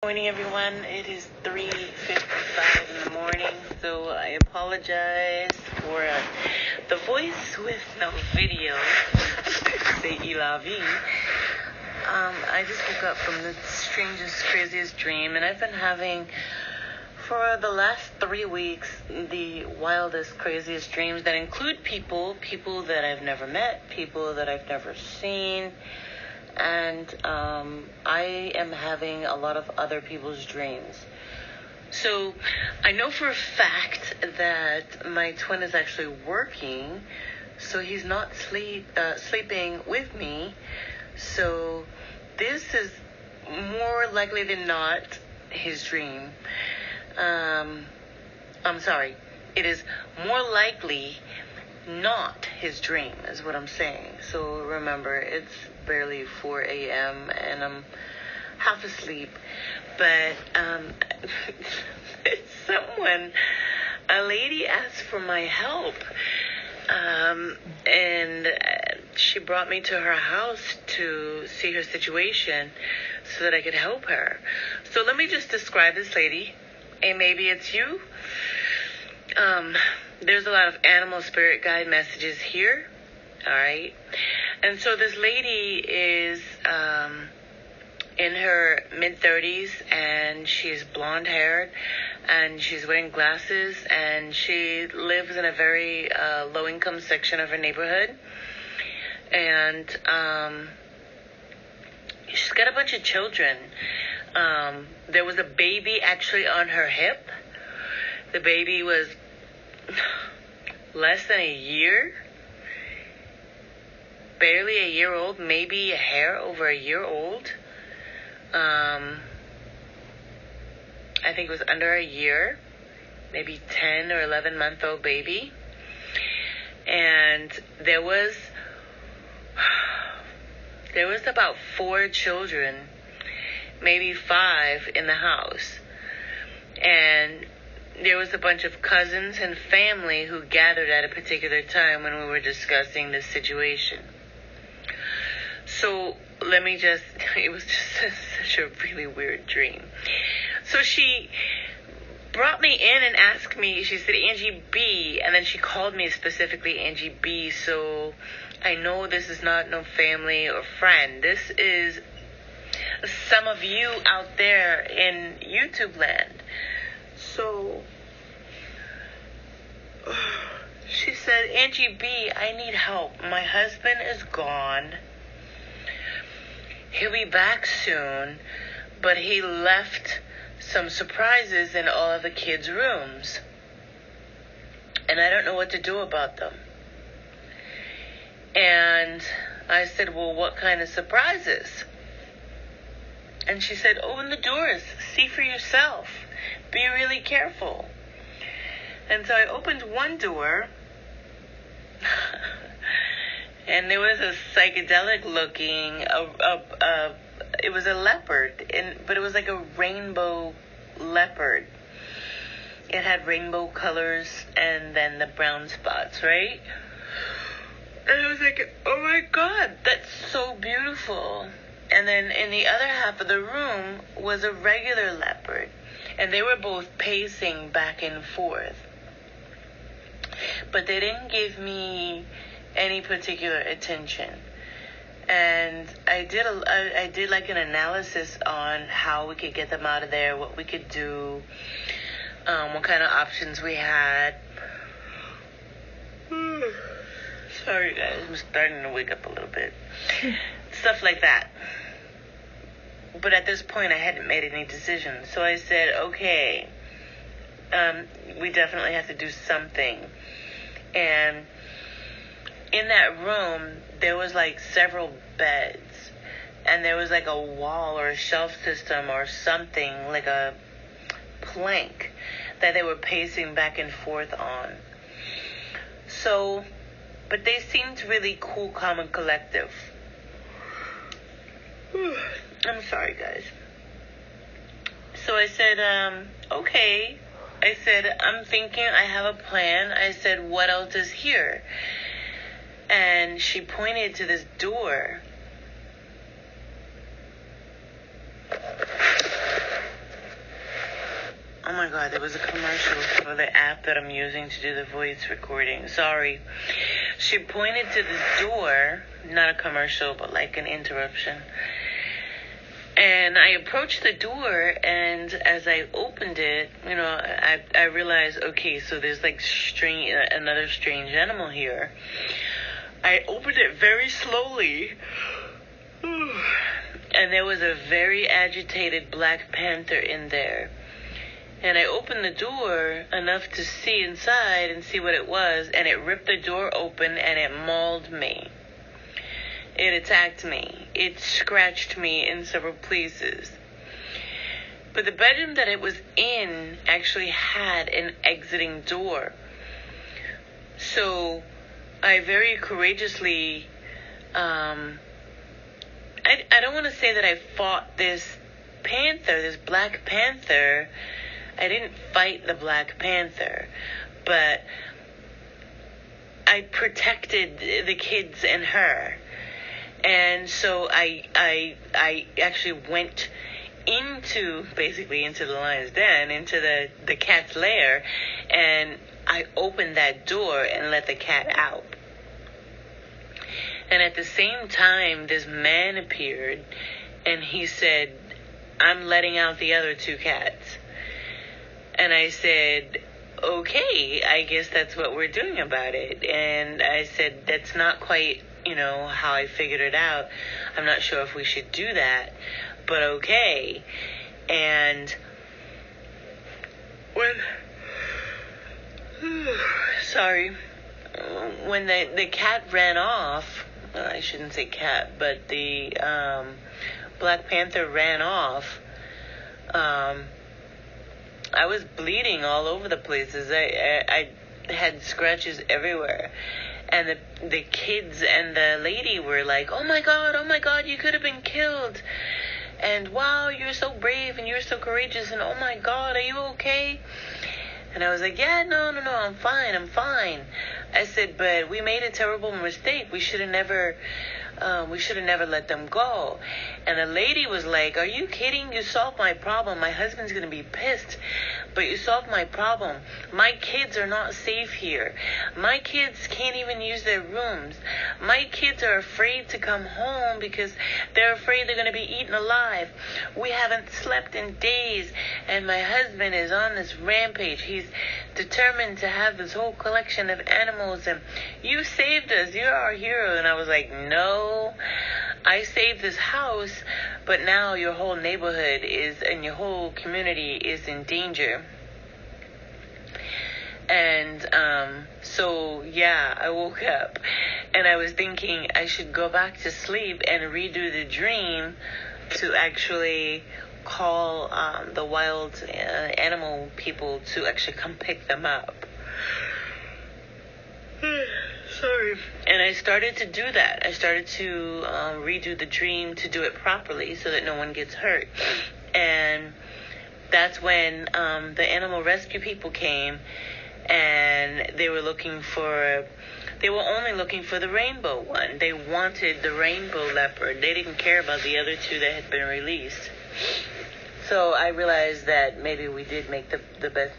morning, everyone. It is 3:55 in the morning, so I apologize for the voice with no video. C'est la vie. I just woke up from the strangest, craziest dream, and I've been having, for the last 3 weeks, the wildest, craziest dreams that include people that I've never met, people that I've never seen. And I am having a lot of other people's dreams. So I know for a fact that my twin is actually working, so he's not sleeping with me. So this is more likely than not his dream. I'm sorry. It is more likely not his dream, is what I'm saying. So remember, it's barely 4 a.m. and I'm half asleep. But a lady asked for my help. And she brought me to her house to see her situation so that I could help her. So let me just describe this lady, and maybe it's you. There's a lot of animal spirit guide messages here. All right. And so this lady is in her mid-30s, and she's blonde-haired, and she's wearing glasses, and she lives in a very low-income section of her neighborhood. And she's got a bunch of children. There was a baby actually on her hip. The baby was less than a year. Barely a year old, maybe a hair over a year old. I think it was under a year, maybe 10 or 11-month-old baby. And there was about 4 children, maybe 5 in the house. And there was a bunch of cousins and family who gathered at a particular time when we were discussing this situation. So it was just such a really weird dream. So she brought me in and asked me, she said, Angie B, and then she called me specifically Angie B, so I know this is not no family or friend. This is some of you out there in YouTube land. So she said, Angie B, I need help. My husband is gone. He'll be back soon, but he left some surprises in all of the kids' rooms. And I don't know what to do about them. And I said, well, what kind of surprises? And she said, open the doors. See for yourself. Be really careful. And so I opened one door. And there was a psychedelic looking, it was a leopard, but it was like a rainbow leopard. It had rainbow colors and then the brown spots, right? And I was like, oh my God, that's so beautiful. And then in the other half of the room was a regular leopard. And they were both pacing back and forth. But they didn't give me any particular attention. And I did like an analysis on how we could get them out of there, what we could do, what kind of options we had. Sorry guys, I'm starting to wake up a little bit. Stuff like that. But at this point I hadn't made any decisions. So I said, okay, we definitely have to do something. And in that room, there was like several beds, and there was like a wall or a shelf system or something, like a plank that they were pacing back and forth on. So, but they seemed really cool, calm, and collective. I'm sorry, guys. So I said, okay. I said, I'm thinking, I have a plan. I said, what else is here? And she pointed to this door my God, there was a commercial for the app that I'm using to do the voice recording. Sorry. She pointed to the door, not a commercial, but like an interruption. And I approached the door, and as I opened it, I realized, okay, so there's like another strange animal here. I opened it very slowly, and there was a very agitated Black Panther in there. And I opened the door enough to see inside and see what it was, and it ripped the door open and it mauled me. It attacked me. It scratched me in several places. But the bedroom that it was in actually had an exiting door. So I very courageously, I don't want to say that I fought this panther, this Black Panther. I didn't fight the Black Panther, but I protected the kids and her. And so I actually went into the lion's den, into the cat's lair, and I opened that door and let the cat out. And at the same time, this man appeared, and he said, "I'm letting out the other two cats." And I said, "Okay, I guess that's what we're doing about it." And I said, "That's not quite, how I figured it out. I'm not sure if we should do that, but okay." And when the cat ran off, I shouldn't say cat, but the Black Panther ran off, I was bleeding all over the places. I had scratches everywhere. And the kids and the lady were like, oh my God, you could have been killed. And wow, you're so brave and you're so courageous. And oh my God, are you okay? And I was like, yeah, no, I'm fine. I said, but we made a terrible mistake. We should have never let them go. And the lady was like, are you kidding? You solved my problem. My husband's going to be pissed, but you solved my problem. My kids are not safe here. My kids can't even use their rooms. My kids are afraid to come home because they're afraid they're going to be eaten alive. We haven't slept in days, and my husband is on this rampage. He's determined to have this whole collection of animals, and you saved us. You're our hero. And I was like, no, I saved this house, but now your whole neighborhood and your whole community is in danger. And so I woke up and I was thinking I should go back to sleep and redo the dream to actually call the wild animal people to actually come pick them up. Sorry. And I started to do that. I started to redo the dream to do it properly so that no one gets hurt. And that's when the animal rescue people came, and they were only looking for the rainbow one. They wanted the rainbow leopard. They didn't care about the other two that had been released. So I realized that maybe we did make the best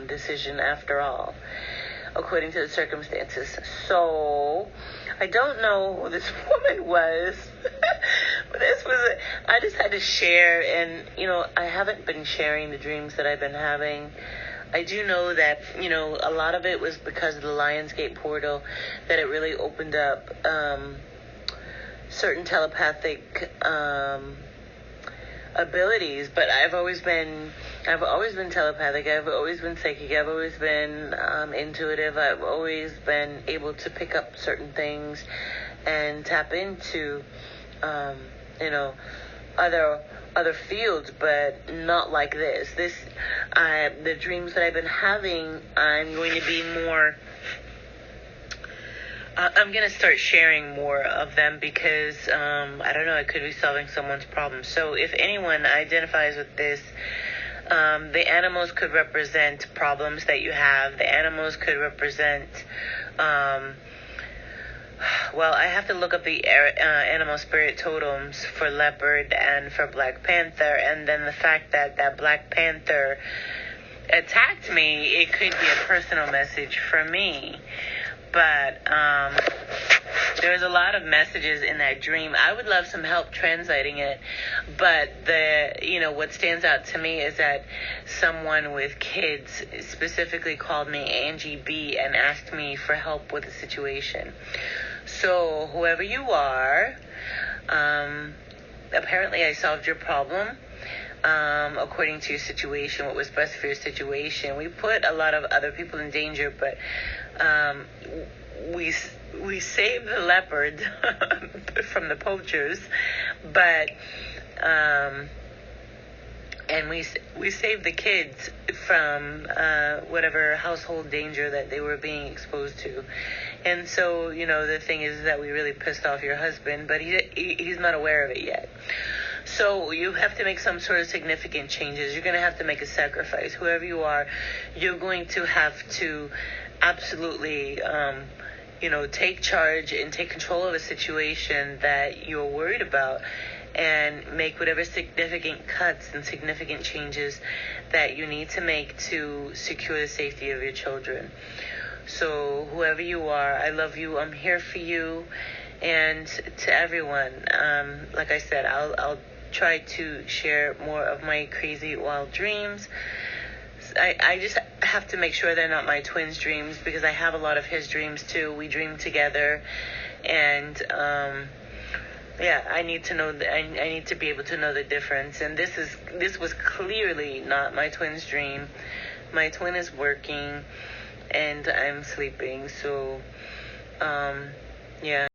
decision after all, according to the circumstances. So I don't know who this woman was, but I just had to share. And I haven't been sharing the dreams that I've been having. I do know that a lot of it was because of the Lionsgate portal, that it really opened up certain telepathic abilities. But I've always been telepathic. I've always been psychic. I've always been intuitive. I've always been able to pick up certain things and tap into other fields, but not like this. The dreams that I've been having, I'm going to be more. I'm going to start sharing more of them because, I don't know, I could be solving someone's problem. So if anyone identifies with this, the animals could represent problems that you have. The animals could represent, I have to look up the animal spirit totems for leopard and for Black Panther. And then the fact that Black Panther attacked me, it could be a personal message from me. But there's a lot of messages in that dream. I would love some help translating it. But what stands out to me is that someone with kids specifically called me Angie B and asked me for help with the situation. So whoever you are, apparently I solved your problem. According to your situation, what was best for your situation. We put a lot of other people in danger, but we saved the leopard from the poachers, but and we saved the kids from whatever household danger that they were being exposed to. And so, the thing is that we really pissed off your husband, but he's not aware of it yet. So you have to make some sort of significant changes. You're going to have to make a sacrifice. Whoever you are, you're going to have to absolutely, take charge and take control of a situation that you're worried about and make whatever significant cuts and significant changes that you need to make to secure the safety of your children. So whoever you are, I love you. I'm here for you. And to everyone, like I said, I'll try to share more of my crazy, wild dreams. I just have to make sure they're not my twins' dreams, because I have a lot of his dreams too. We dream together, and I need to know. I need to be able to know the difference. And this was clearly not my twin's dream. My twin is working, and I'm sleeping. So, yeah.